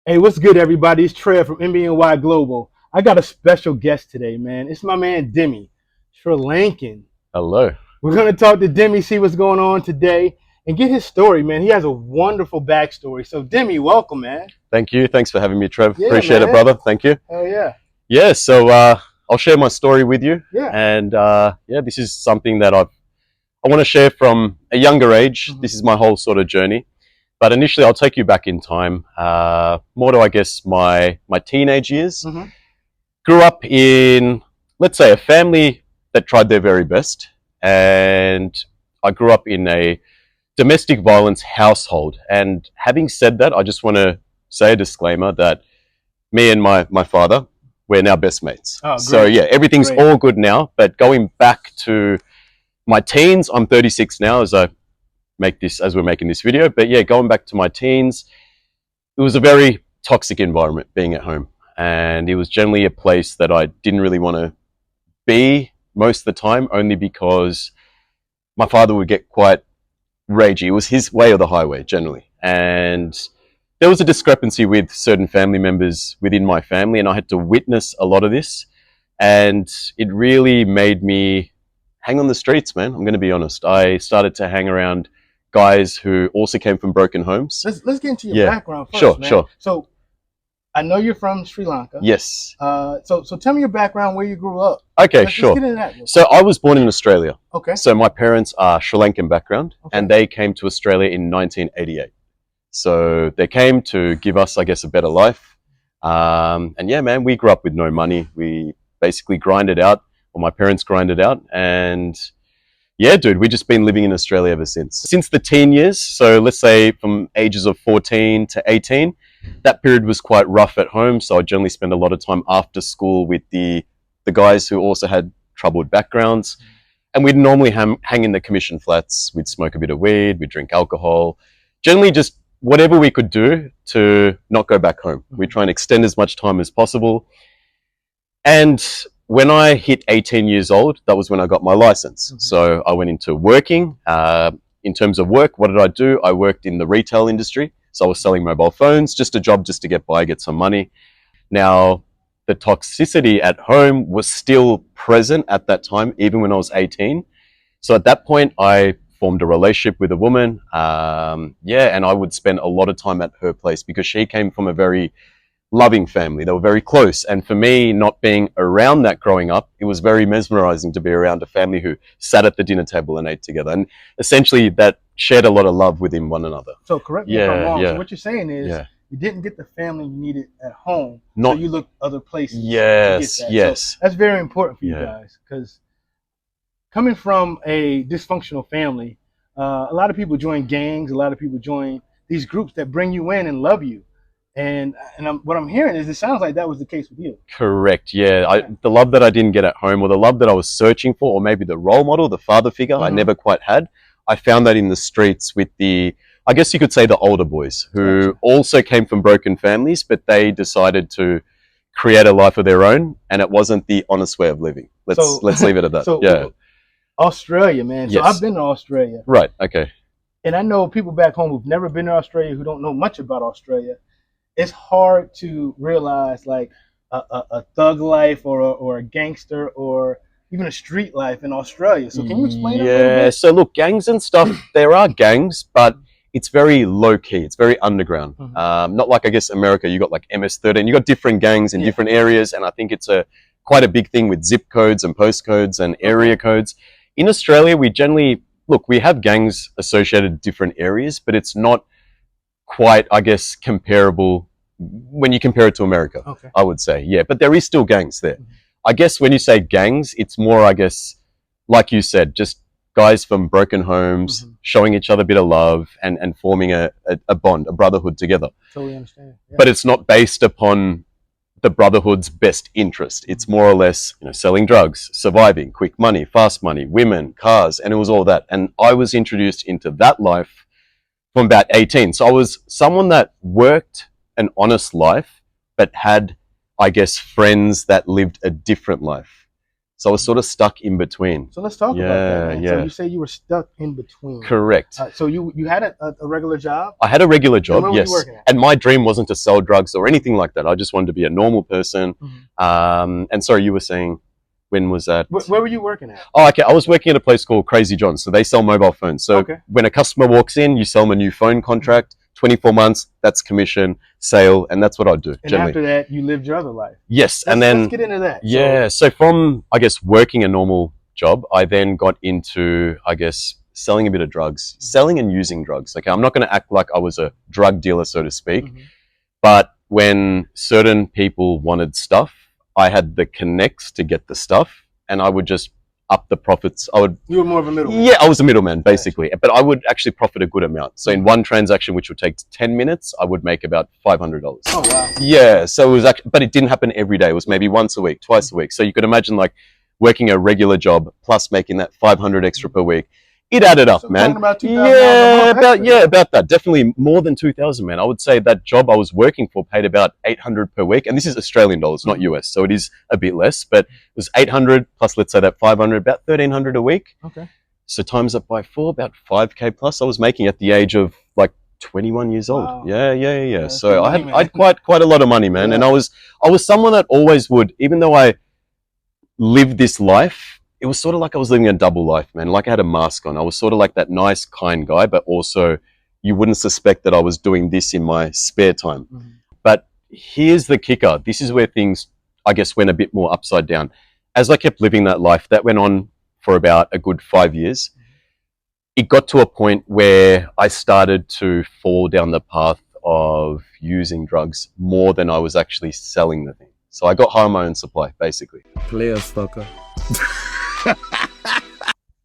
Hey, what's good, everybody? It's Trev from NBNYGlobal. I got a special guest today, man. It's my man, Demi, Sri Lankan. Hello. We're going to talk to Demi, see what's going on today, and get his story, man. He has a wonderful backstory. So, Demi, welcome, man. Thank you. Thanks for having me, Trev. Yeah, Appreciate man. it, brother. Thank you. Hell yeah. Yeah, so I'll share my story with you. Yeah. And yeah, this is something that I want to share from a younger age. Mhm. This is my whole sort of journey. But initially, I'll take you back in time, more to, I guess, my teenage years. Mhm. Grew up in, let's say, a family that tried their very best. And I grew up in a domestic violence household. And having said that, I just want to say a disclaimer that me and my father, we're now best mates. Oh, so great. yeah, everything's Great. all good now. But going back to my teens, I'm 36 now as we're making this video. But yeah, going back to my teens, it was a very toxic environment being at home. And it was generally a place that I didn't really want to be most of the time, only because my father would get quite ragey. It was his way or the highway generally. And there was a discrepancy with certain family members within my family, and I had to witness a lot of this. And it really made me hang on the streets, man. I'm going to be honest. I started to hang around guys who also came from broken homes. Let's get into your background first, Sure, man. sure. So, I know you're from Sri Lanka. Yes. So tell me your background, where you grew up. Okay, Let's sure. get into that. So I was born in Australia. Okay. So my parents are Sri Lankan background, Okay. and they came to Australia in 1988. So they came to give us, I guess, a better life. And yeah, man, we grew up with no money. We basically grinded out, or my parents grinded out. And yeah, dude, we've just been living in Australia ever since. Since the teen years, so let's say from ages of 14 to 18, that period was quite rough at home. So I generally spend a lot of time after school with the guys who also had troubled backgrounds. And we'd normally hang in the commission flats. We'd smoke a bit of weed, we'd drink alcohol. Generally just whatever we could do to not go back home. We try and extend as much time as possible. And when I hit 18 years old, that was when I got my license. Mhm. So I went into working. In terms of work, what did I do? I worked in the retail industry. So I was selling mobile phones, just a job just to get by, get some money. Now, the toxicity at home was still present at that time, even when I was 18. So at that point, I formed a relationship with a woman. And I would spend a lot of time at her place because she came from a very loving family. They were very close. And for me, not being around that growing up, it was very mesmerizing to be around a family who sat at the dinner table and ate together. And essentially that shared a lot of love within one another. So correct me if I'm wrong. Yeah. So what you're saying is you didn't get the family you needed at home, so you looked other places. Yes, to get that. yes. So that's very important for you guys, because coming from a dysfunctional family, a lot of people join gangs. A lot of people join these groups that bring you in and love you. And what I'm hearing is it sounds like that was the case with you. Correct, yeah. The love that I didn't get at home, or the love that I was searching for, or maybe the role model, the father figure, I never quite had. I found that in the streets with I guess you could say the older boys who also came from broken families, but they decided to create a life of their own, and it wasn't the honest way of living. Let's leave it at that. So, yeah. Australia, man. So Yes. I've been to Australia. Right, okay. And I know people back home who've never been to Australia, who don't know much about Australia. It's hard to realize like a thug life or a gangster or even a street life in Australia. So can you explain that a little bit? So look, gangs and stuff, there are gangs, but it's very low key. It's very underground. Not like, I guess, America, you got like MS-13. You got different gangs in different areas. And I think it's quite a big thing with zip codes and postcodes and area codes. In Australia, we generally, look, we have gangs associated with different areas, but it's not quite, I guess, comparable when you compare it to America, I would say. Yeah, but there is still gangs there. I guess when you say gangs, it's more, I guess, like you said, just guys from broken homes showing each other a bit of love and forming a bond, a brotherhood together. Totally understand. Yeah. But it's not based upon the brotherhood's best interest. It's more or less, selling drugs, surviving, quick money, fast money, women, cars, and it was all that. And I was introduced into that life from about 18. So I was someone that worked an honest life, but had, I guess, friends that lived a different life. So I was sort of stuck in between. So let's talk about that, man. Yeah. So you say you were stuck in between. Correct. So you had a regular job? I had a regular job, And where were yes. you working at? And my dream wasn't to sell drugs or anything like that. I just wanted to be a normal person. And sorry, you were saying, when was that? Where were you working at? Oh, okay. I was working at a place called Crazy John's. So they sell mobile phones. So when a customer walks in, you sell them a new phone contract. 24 months, that's commission, sale, and that's what I do. And generally. after that, you lived your other life. Yes, Let's get into that. Yeah, so from, I guess, working a normal job, I then got into, I guess, selling a bit of drugs, selling and using drugs. Okay, I'm not going to act like I was a drug dealer, so to speak, but when certain people wanted stuff, I had the connects to get the stuff, and I would just up the profits. You were more of a middleman. Yeah, I was a middleman, basically. But I would actually profit a good amount. So in one transaction, which would take 10 minutes, I would make about $500. Oh, wow. Yeah, so it was actually, but it didn't happen every day. It was maybe once a week, twice a week. So you could imagine like working a regular job plus making that 500 extra per week. It added up, so man. About about that. Definitely more than 2,000, man. I would say that job I was working for paid about 800 per week, and this is Australian dollars, not US, so it is a bit less. But it was 800 plus, let's say that 500, about 1,300 a week. Okay. So times up by 4, about 5K plus. I was making at the age of like 21 years old. Wow. Yeah. So I had quite a lot of money, man, and I was someone that always would, even though I lived this life. It was sort of like I was living a double life, man. Like I had a mask on. I was sort of like that nice, kind guy, but also you wouldn't suspect that I was doing this in my spare time. But here's the kicker. This is where things, I guess, went a bit more upside down. As I kept living that life, that went on for about a good 5 years. It got to a point where I started to fall down the path of using drugs more than I was actually selling the thing. So I got high on my own supply, basically. Player fucker.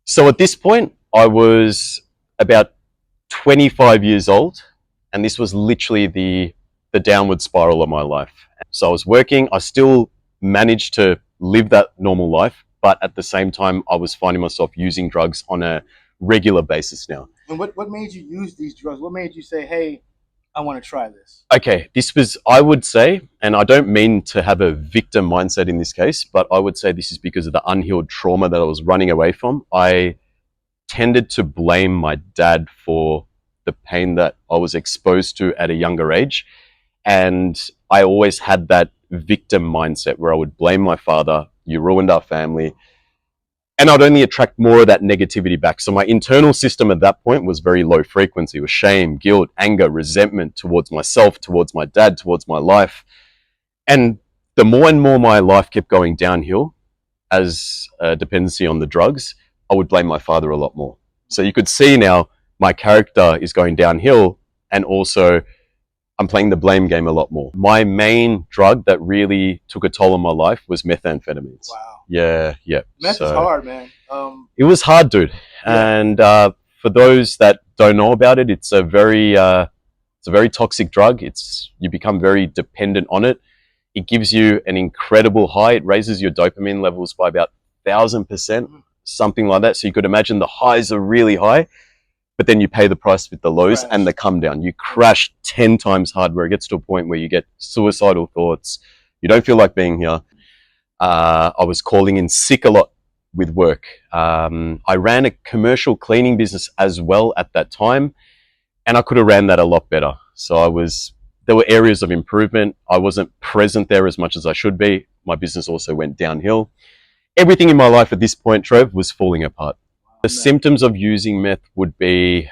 So at this point, I was about 25 years old, and this was literally the downward spiral of my life. So I was working, I still managed to live that normal life, but at the same time, I was finding myself using drugs on a regular basis now. And what made you use these drugs? What made you say, hey, I want to try this? Okay, this was, I would say, and I don't mean to have a victim mindset in this case, but I would say this is because of the unhealed trauma that I was running away from. I tended to blame my dad for the pain that I was exposed to at a younger age. And I always had that victim mindset where I would blame my father, you ruined our family. And I'd only attract more of that negativity back. So my internal system at that point was very low frequency. It was shame, guilt, anger, resentment towards myself, towards my dad, towards my life. And the more and more my life kept going downhill as a dependency on the drugs, I would blame my father a lot more. So you could see now my character is going downhill, and also I'm playing the blame game a lot more. My main drug that really took a toll on my life was methamphetamines. Wow. Yeah. Meth is hard, man. It was hard, dude. And for those that don't know about it, it's a very toxic drug. You become very dependent on it. It gives you an incredible high. It raises your dopamine levels by about 1,000%, something like that. So you could imagine the highs are really high, but then you pay the price with the lows and the come down. You crash 10 times hard, where it gets to a point where you get suicidal thoughts. You don't feel like being here. I was calling in sick a lot with work. I ran a commercial cleaning business as well at that time, and I could have ran that a lot better. So there were areas of improvement. I wasn't present there as much as I should be. My business also went downhill. Everything in my life at this point, Trev, was falling apart. The symptoms of using meth would be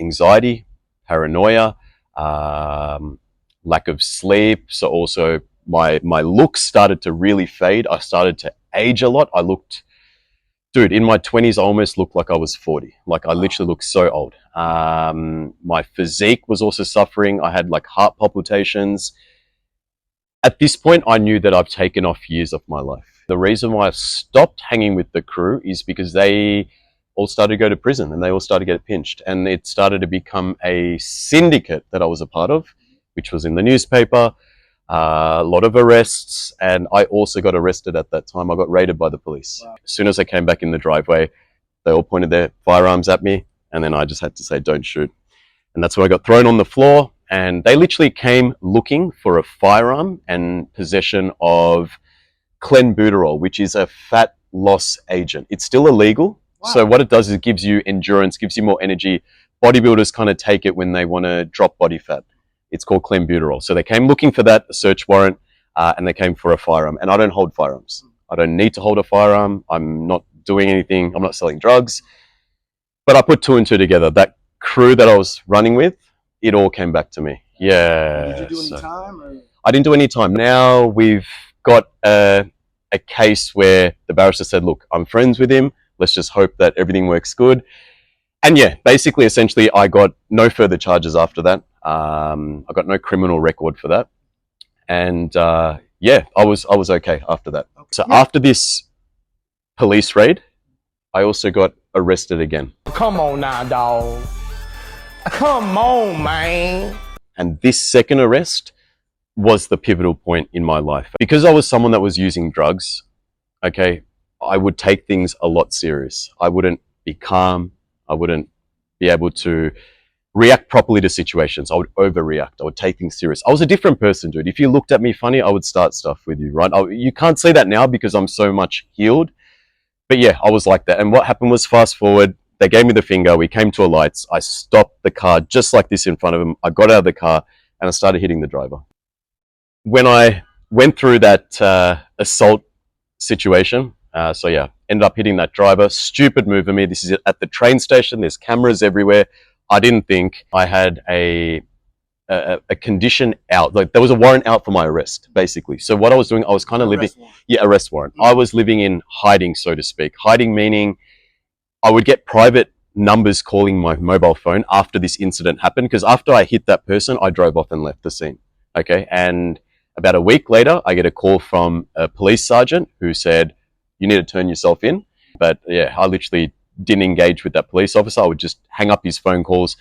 anxiety, paranoia, lack of sleep. So also my looks started to really fade. I started to age a lot. Dude, in my 20s, I almost looked like I was 40. Like I literally looked so old. My physique was also suffering. I had like heart palpitations. At this point, I knew that I've taken off years of my life. The reason why I stopped hanging with the crew is because they all started to go to prison and they all started to get pinched. And it started to become a syndicate that I was a part of, which was in the newspaper. A lot of arrests, and I also got arrested at that time. I got raided by the police. Wow. As soon as I came back in the driveway, they all pointed their firearms at me, and then I just had to say, don't shoot. And that's where I got thrown on the floor, and they literally came looking for a firearm and possession of clenbuterol, which is a fat loss agent. It's still illegal. Wow. So what it does is it gives you endurance, gives you more energy. Bodybuilders kind of take it when they want to drop body fat. It's called clenbuterol. So they came looking for that, a search warrant, and they came for a firearm. And I don't hold firearms. I don't need to hold a firearm. I'm not doing anything. I'm not selling drugs. But I put two and two together. That crew that I was running with, it all came back to me. Yeah. Did you do any time? Or? I didn't do any time. Now we've got a case where the barrister said, look, I'm friends with him. Let's just hope that everything works good. And yeah, basically, essentially, I got no further charges after that. I got no criminal record for that. And yeah, I was okay after that. Okay. So yeah. After this police raid, I also got arrested again. Come on now, dog. Come on, man. And this second arrest was the pivotal point in my life. Because I was someone that was using drugs, okay, I would take things a lot serious. I wouldn't be calm. I wouldn't be able to react properly to situations. I would overreact. I would take things serious. I was a different person, dude. If you looked at me funny, I would start stuff with you, right? You can't say that now because I'm so much healed. But yeah, I was like that. And what happened was, fast forward, they gave me the finger. We came to a lights. I stopped the car just like this in front of them. I got out of the car and I started hitting the driver. When I went through that assault situation, so yeah, ended up hitting that driver. Stupid move of me. This is at the train station. There's cameras everywhere. I didn't think I had a condition out. Like, there was a warrant out for my arrest, basically. So what I was doing, I was kind of living... arrest warrant. I was living in hiding, so to speak. Hiding meaning I would get private numbers calling my mobile phone after this incident happened, because after I hit that person, I drove off and left the scene. Okay, and about a week later, I get a call from a police sergeant who said, you need to turn yourself in. But yeah, I literally didn't engage with that police officer. I would just hang up his phone calls.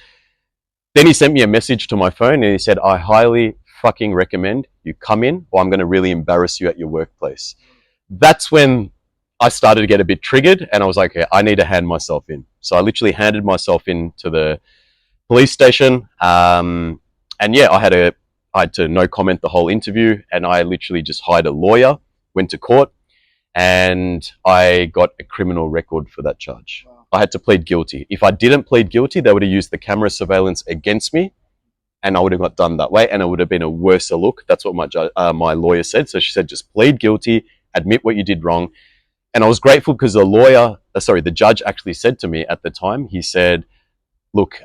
Then he sent me a message to my phone and he said, I highly fucking recommend you come in or I'm going to really embarrass you at your workplace. That's when I started to get a bit triggered and I was like, okay, I need to hand myself in. So I literally handed myself in to the police station. And yeah, I had to no comment the whole interview, and I literally just hired a lawyer, went to court, and I got a criminal record for that charge. Wow. I had to plead guilty. If I didn't plead guilty, they would have used the camera surveillance against me, and I would have got done that way, and it would have been a worse look. That's what my lawyer said. So she said, just plead guilty, admit what you did wrong. And I was grateful because the judge actually said to me at the time, he said, look,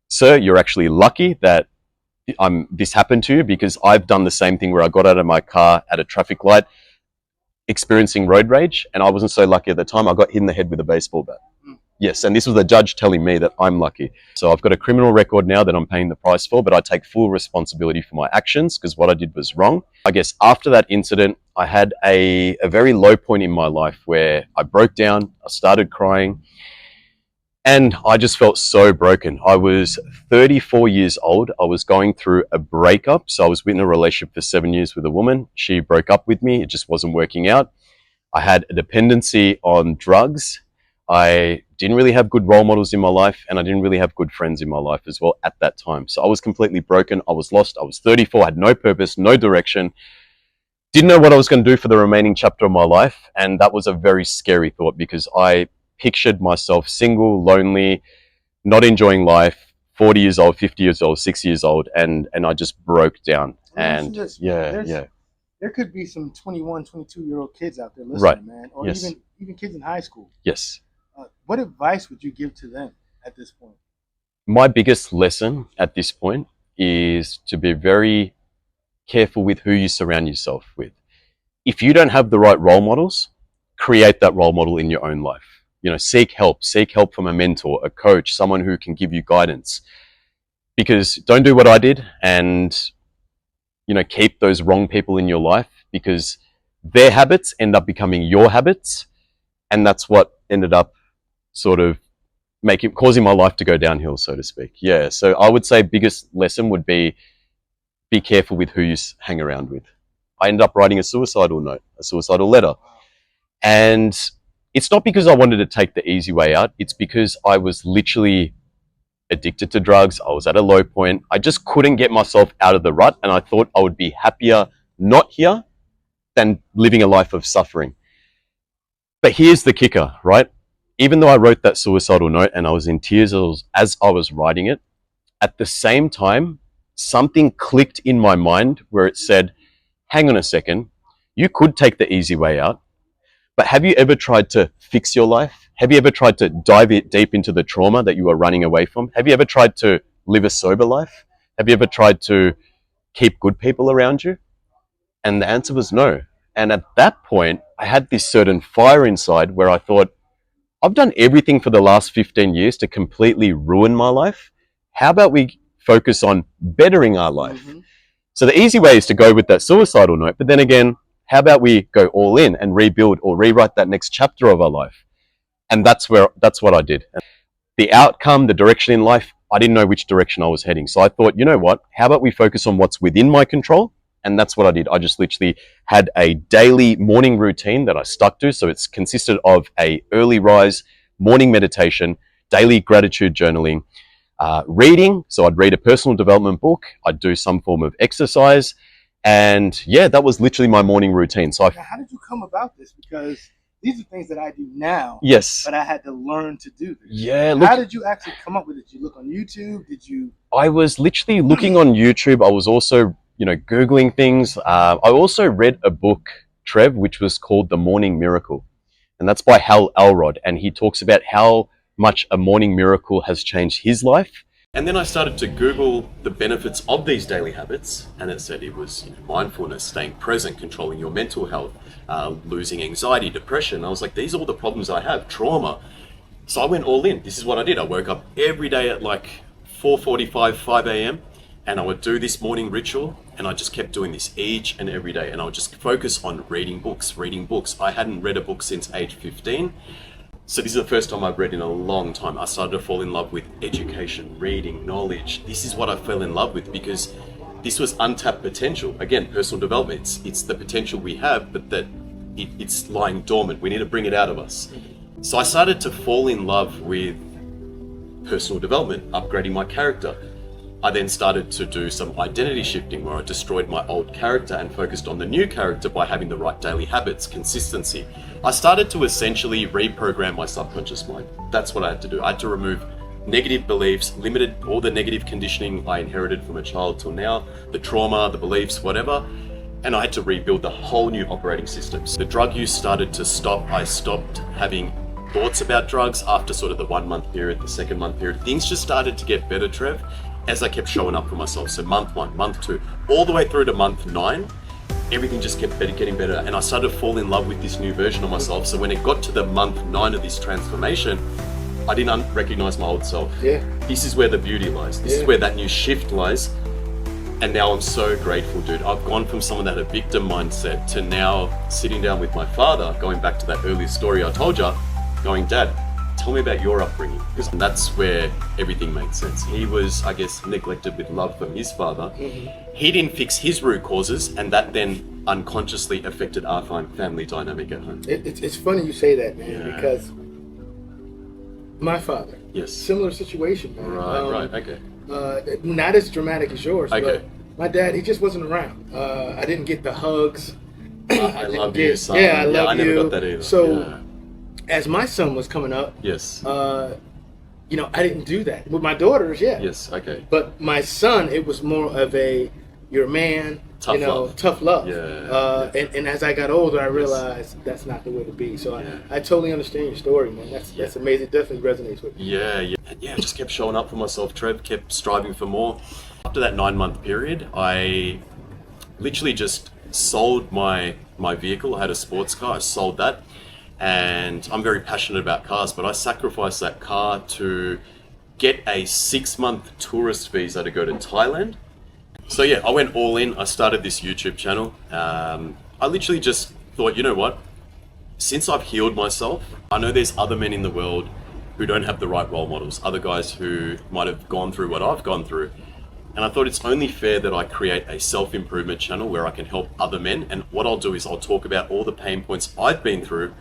sir, you're actually lucky that this happened to you, because I've done the same thing where I got out of my car at a traffic light experiencing road rage, and I wasn't so lucky at the time. I got hit in the head with a baseball bat. Yes, and this was the judge telling me that I'm lucky. So I've got a criminal record now that I'm paying the price for, but I take full responsibility for my actions because what I did was wrong. I guess after that incident, I had a very low point in my life where I broke down, I started crying, and I just felt so broken. I was 34 years old. I was going through a breakup. So I was in a relationship for 7 years with a woman. She broke up with me. It just wasn't working out. I had a dependency on drugs. I didn't really have good role models in my life, and I didn't really have good friends in my life as well at that time. So I was completely broken. I was lost. I was 34, had no purpose, no direction. Didn't know what I was going to do for the remaining chapter of my life. And that was a very scary thought, because I pictured myself single, lonely, not enjoying life, 40 years old, 50 years old, 60 years old, and I just broke down. And there could be some 21, 22-year-old kids out there listening, right, man, or yes, even kids in high school. Yes. What advice would you give to them at this point? My biggest lesson at this point is to be very careful with who you surround yourself with. If you don't have the right role models, create that role model in your own life. You know, seek help from a mentor, a coach, someone who can give you guidance. Because don't do what I did and, you know, keep those wrong people in your life, because their habits end up becoming your habits. And that's what ended up sort of causing my life to go downhill, so to speak. Yeah. So I would say biggest lesson would be careful with who you hang around with. I ended up writing a suicidal note, a suicidal letter. And it's not because I wanted to take the easy way out. It's because I was literally addicted to drugs. I was at a low point. I just couldn't get myself out of the rut. And I thought I would be happier not here than living a life of suffering. But here's the kicker, right? Even though I wrote that suicidal note and I was in tears as I was writing it, at the same time, something clicked in my mind where it said, hang on a second, you could take the easy way out, but have you ever tried to fix your life? Have you ever tried to dive deep into the trauma that you are running away from? Have you ever tried to live a sober life? Have you ever tried to keep good people around you? And the answer was no. And at that point, I had this certain fire inside where I thought, I've done everything for the last 15 years to completely ruin my life. How about we focus on bettering our life? Mm-hmm. So the easy way is to go with that suicidal note, but then again, how about we go all in and rebuild or rewrite that next chapter of our life? And that's what I did. The outcome, the direction in life, I didn't know which direction I was heading. So I thought, you know what, how about we focus on what's within my control? And that's what I did. I just literally had a daily morning routine that I stuck to. So it's consisted of a early rise, morning meditation, daily gratitude journaling, reading. So I'd read a personal development book. I'd do some form of exercise. And yeah, that was literally my morning routine. So how did you come about this? Because these are things that I do now. Yes. But I had to learn to do this. Yeah. How did you actually come up with it? Did you look on YouTube? I was literally looking on YouTube. I was also, Googling things. I also read a book, Trev, which was called The Morning Miracle. And that's by Hal Elrod. And he talks about how much a morning miracle has changed his life. And then I started to Google the benefits of these daily habits, and it said it was mindfulness, staying present, controlling your mental health, losing anxiety, depression. I was like, these are all the problems I have, trauma. So I went all in. This is what I did. I woke up every day at like 4:45, 5 a.m. and I would do this morning ritual, and I just kept doing this each and every day. And I would just focus on reading books. I hadn't read a book since age 15. So this is the first time I've read in a long time. I started to fall in love with education, reading, knowledge. This is what I fell in love with because this was untapped potential. Again, personal development, it's the potential we have, but that it's lying dormant. We need to bring it out of us. So I started to fall in love with personal development, upgrading my character. I then started to do some identity shifting where I destroyed my old character and focused on the new character by having the right daily habits, consistency. I started to essentially reprogram my subconscious mind. That's what I had to do. I had to remove negative beliefs, limited all the negative conditioning I inherited from a child till now, the trauma, the beliefs, whatever, and I had to rebuild the whole new operating systems. The drug use started to stop. I stopped having thoughts about drugs after sort of the 1 month period, the 2nd month period. Things just started to get better, Trev, as I kept showing up for myself. So month 1, month 2, all the way through to month 9, everything just kept getting better. And I started to fall in love with this new version of myself. So when it got to the month 9 of this transformation, I didn't recognize my old self. Yeah. This is where the beauty lies. This is where that new shift lies. And now I'm so grateful, dude. I've gone from someone that had a victim mindset to now sitting down with my father, going back to that earlier story I told you, going, Dad, tell me about your upbringing. Because that's where everything made sense. He was, I guess, neglected with love from his father. Mm-hmm. He didn't fix his root causes, and that then unconsciously affected our family dynamic at home. It's funny you say that, man, because my father, similar situation, man. Right, okay. Not as dramatic as yours, okay. But my dad, he just wasn't around. I didn't get the hugs. I love you, son. Yeah, I love you. I never got that either. So, as my son was coming up, I didn't do that. With my daughters, Yes, okay. But my son, it was more of a, you're a man, tough love. And as I got older, I realized that's not the way to be. So I totally understand your story, man. That's amazing. It definitely resonates with me. Yeah. I just kept showing up for myself, Trev, kept striving for more. After that 9-month period, I literally just sold my vehicle. I had a sports car, I sold that. And I'm very passionate about cars, but I sacrificed that car to get a 6-month tourist visa to go to Thailand. So I went all in. I started this YouTube channel. I literally just thought, you know what? Since I've healed myself, I know there's other men in the world who don't have the right role models, other guys who might have gone through what I've gone through. And I thought it's only fair that I create a self-improvement channel where I can help other men. And what I'll do is I'll talk about all the pain points I've been through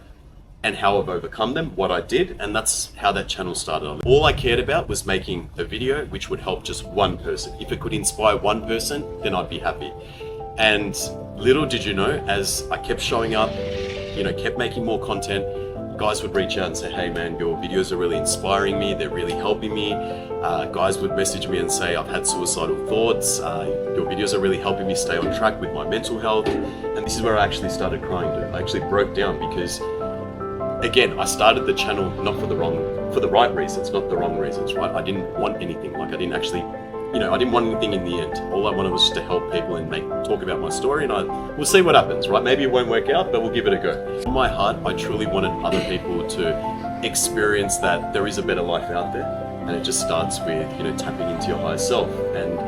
and how I've overcome them, what I did, and that's how that channel started. All I cared about was making a video which would help just one person. If it could inspire one person, then I'd be happy. And little did you know, as I kept showing up, kept making more content, guys would reach out and say, hey man, your videos are really inspiring me, they're really helping me. Guys would message me and say, I've had suicidal thoughts, your videos are really helping me stay on track with my mental health. And this is where I actually started crying, dude. I actually broke down because, again, I started the channel not for the right reasons, not the wrong reasons, right? I didn't want anything, I didn't actually, I didn't want anything in the end. All I wanted was just to help people and talk about my story, and we'll see what happens, right? Maybe it won't work out, but we'll give it a go. In my heart, I truly wanted other people to experience that there is a better life out there, and it just starts with, tapping into your higher self. And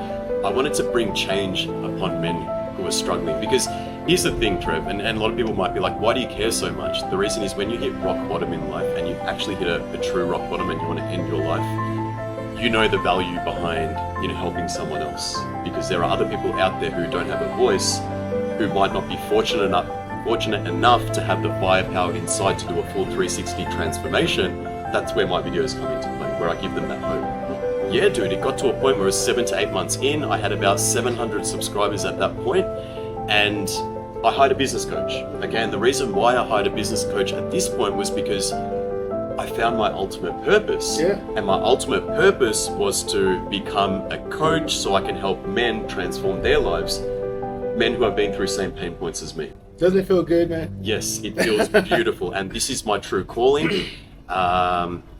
I wanted to bring change upon men who are struggling, because here's the thing, Trev, and a lot of people might be like, why do you care so much? The reason is when you hit rock bottom in life and you actually hit a true rock bottom and you want to end your life, you know the value behind helping someone else, because there are other people out there who don't have a voice, who might not be fortunate enough to have the firepower inside to do a full 360 transformation. That's where my videos come into play, where I give them that hope. Yeah, dude, it got to a point where it was 7 to 8 months in, I had about 700 subscribers at that point, and I hired a business coach. Again, the reason why I hired a business coach at this point was because I found my ultimate purpose. Yeah. And my ultimate purpose was to become a coach so I can help men transform their lives, men who have been through the same pain points as me. Doesn't it feel good, man? Yes, it feels beautiful, and this is my true calling.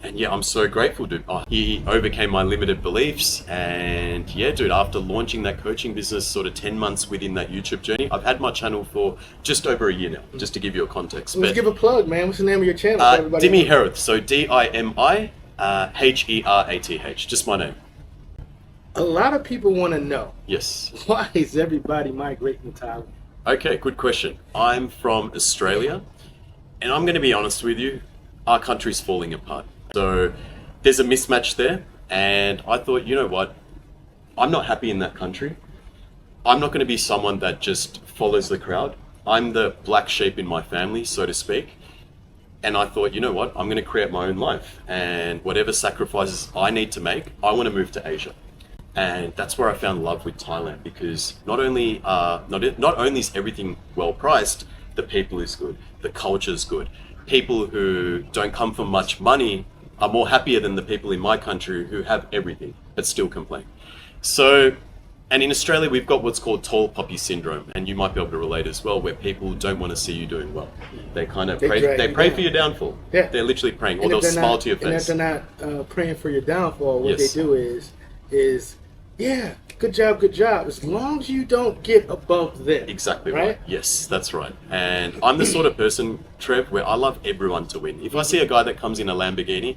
And yeah, I'm so grateful, dude. He overcame my limited beliefs, and yeah, dude, after launching that coaching business sort of 10 months within that YouTube journey, I've had my channel for just over a year now, just to give you a context. Let's give a plug, man. What's the name of your channel? Dimi Herath, so Dimi Herath, just my name. A lot of people want to know. Yes. Why is everybody migrating to Thailand? Okay, good question. I'm from Australia, and I'm going to be honest with you, our country's falling apart. So there's a mismatch there, and I thought, you know what, I'm not happy in that country. I'm not going to be someone that just follows the crowd. I'm the black sheep in my family, so to speak. And I thought, you know what, I'm going to create my own life, and whatever sacrifices I need to make, I want to move to Asia. And that's where I found love with Thailand, because not only is everything well priced, the people is good, the culture is good. People who don't come from much money are more happier than the people in my country who have everything but still complain. So, and in Australia, we've got what's called tall poppy syndrome, and you might be able to relate as well, where people don't want to see you doing well. They kind of pray for your downfall. Yeah. They're literally praying, or they'll smile to your face. And if they're not praying for your downfall, what they do is, yeah, good job. As long as you don't get above them. Exactly right. Yes, that's right. And I'm the sort of person, Trev, where I love everyone to win. If I see a guy that comes in a Lamborghini,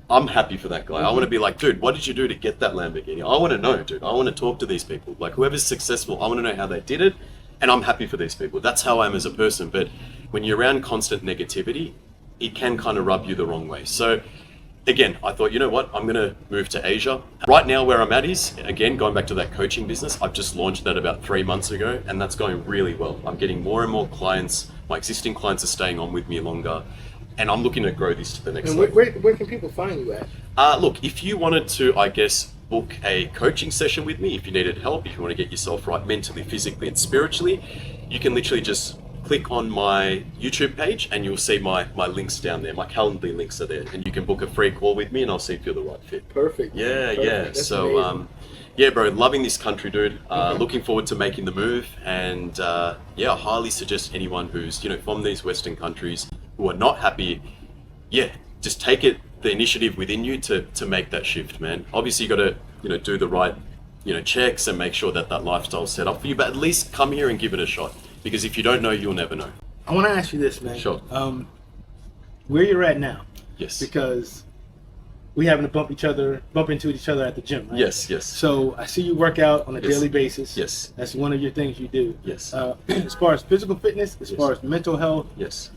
I'm happy for that guy. I want to be like, dude, what did you do to get that Lamborghini? I want to know, dude. I want to talk to these people. Like, whoever's successful, I want to know how they did it, and I'm happy for these people. That's how I am as a person. But when you're around constant negativity, it can kind of rub you the wrong way. So again, I thought, you know what, I'm going to move to Asia. Right now where I'm at is, again, going back to that coaching business, I've just launched that about 3 months ago, and that's going really well. I'm getting more and more clients. My existing clients are staying on with me longer, and I'm looking to grow this to the next level. Where can people find you at? Look, if you wanted to, I guess, book a coaching session with me, if you needed help, if you want to get yourself right mentally, physically, and spiritually, you can literally just click on my YouTube page and you'll see my links down there. My Calendly links are there, and you can book a free call with me and I'll see if you're the right fit. Perfect. Yeah. That's so amazing. yeah, bro, loving this country, dude. Looking forward to making the move, and yeah, I highly suggest anyone who's from these Western countries who are not happy, just take the initiative within you to make that shift, man. Obviously you got to do the right checks and make sure that lifestyle's set up for you, but at least come here and give it a shot. Because if you don't know, you'll never know. I want to ask you this, man. Sure. Where you're at now. Yes. Because we happen to bump into each other at the gym, right? Yes. So I see you work out on a daily basis. Yes. That's one of your things you do. Yes. As far as physical fitness, as far as mental health. Yes.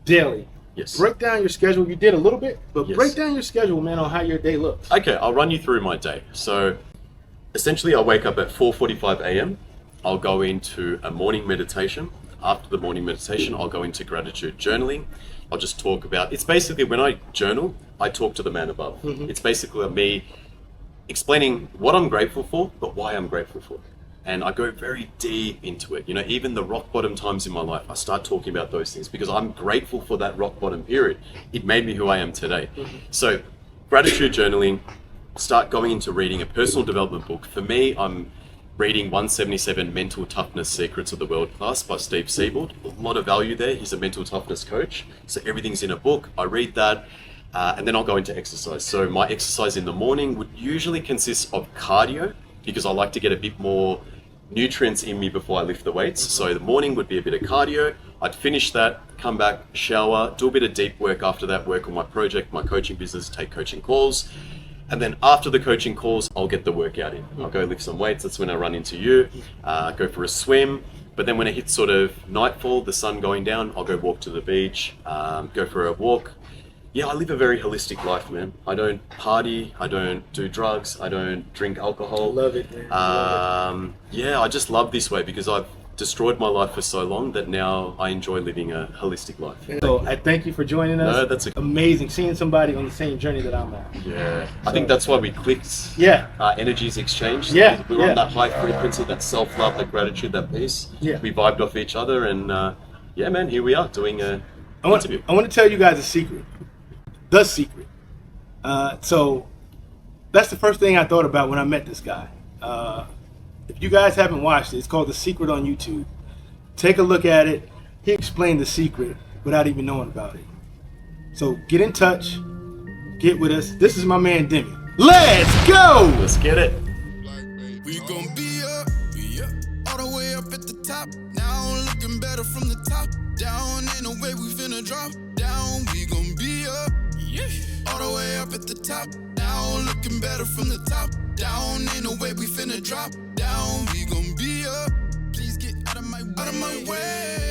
Daily. Yes. Break down your schedule. You did a little bit, but Yes. break down your schedule, man, on how your day looks. Okay, I'll run you through my day. So essentially I wake up at 4:45 a.m. I'll go into a morning meditation. After the morning meditation, I'll go into gratitude journaling. I'll just talk about, it's basically when I journal, I talk to the man above. It's basically me explaining what I'm grateful for, but why I'm grateful for. and I go very deep into it. You know, even the rock bottom times in my life, I start talking about those things because I'm grateful for that rock bottom period. It made me who I am today. So gratitude journaling, start going into reading a personal development book. For me, I'm reading 177 Mental Toughness Secrets of the World Class by Steve Siebold. A lot of value there. He's a mental toughness coach. So everything's in a book. I read that. And then I'll go into exercise. So my exercise in the morning would usually consist of cardio because I like to get a bit more nutrients in me before I lift the weights. So the morning would be a bit of cardio. I'd finish that, come back, shower, do a bit of deep work after that, work on my project, my coaching business, take coaching calls. And then after the coaching calls, I'll get the workout in. I'll go lift some weights. That's when I run into you, go for a swim. But then when it hits sort of nightfall, the sun going down, I'll go walk to the beach, go for a walk. Yeah, I live a very holistic life, man. I don't party, I don't do drugs, I don't drink alcohol. Love it, man. Yeah, I just love this way because I've destroyed my life for so long that now I enjoy living a holistic life. So I thank you for joining us. No, that's amazing seeing somebody on the same journey that I'm on. Yeah, I think that's why we clicked. Yeah. Our energies exchanged. Yeah. We were on that high frequency, that self-love, that gratitude, that peace. Yeah. We vibed off each other and yeah, man, here we are doing a interview. I want to tell you guys a secret. The secret. So that's the first thing I thought about when I met this guy. If you guys haven't watched it, it's called The Secret on YouTube. Take a look at it. He explained the secret without even knowing about it. So get in touch. Get with us. This is my man Demi. Let's go! Let's get it. We gon' be up, all the way up at the top. Now looking better from the top. Down, ain't no way we finna drop. Down, we gon' be up, all the way up at the top. Now looking better from the top. Down, ain't no way we finna drop. Down, we gon' be up. Please get out of my way.